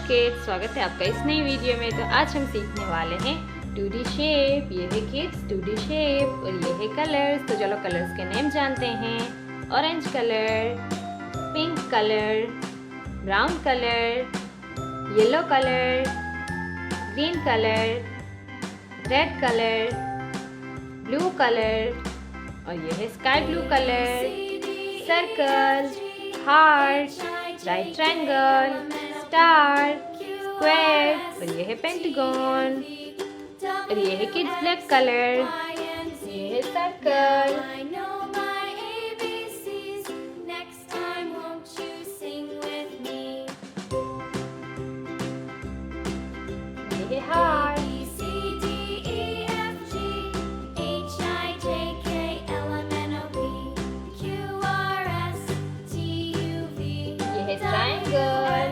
Kids, स्वागत है आपका इस नई वीडियो में। तो आज हम सीखने वाले हैं 2D शेप। ये है किड्स 2D शेप और ये है कलर्स। तो चलो कलर्स के नेम जानते हैं। Orange colour, pink colour, brown colour, yellow colour, green colour, red colour, blue colour और ये है sky blue colour, circle, heart, right triangle, star, square और ये है पेंटागन और ये है किड्स ब्लैक कलर, ये है सर्कल, ये है हार्ट, ये है ट्रायंगल,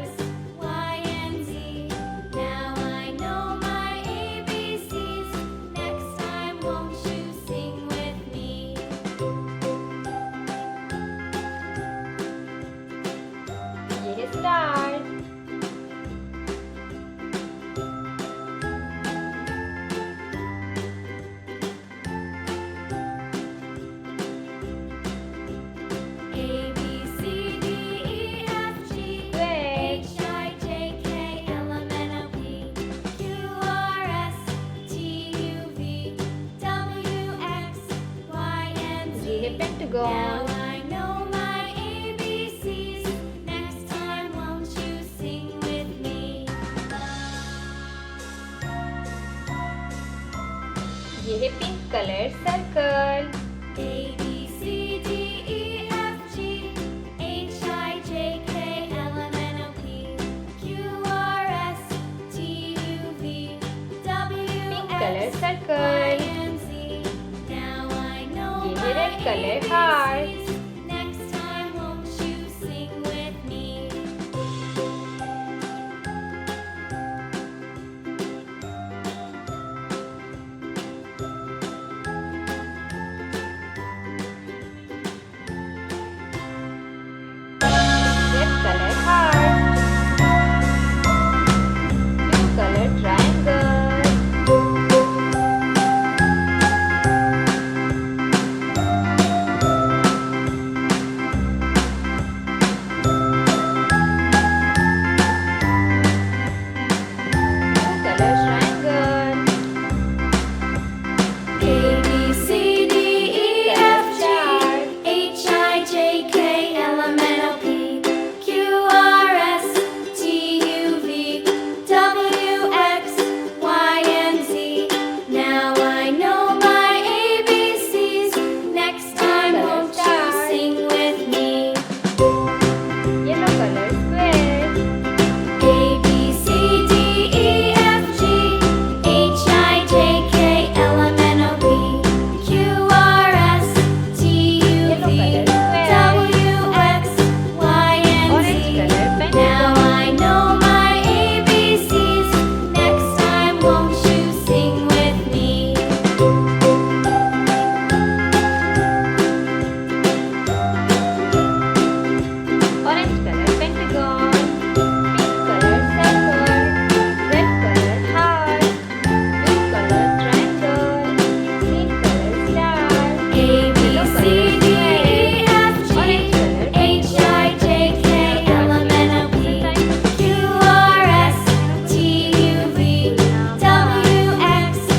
ये है स्टार, ये है पेंटागन, ये है pink colour circle, pink colour circle,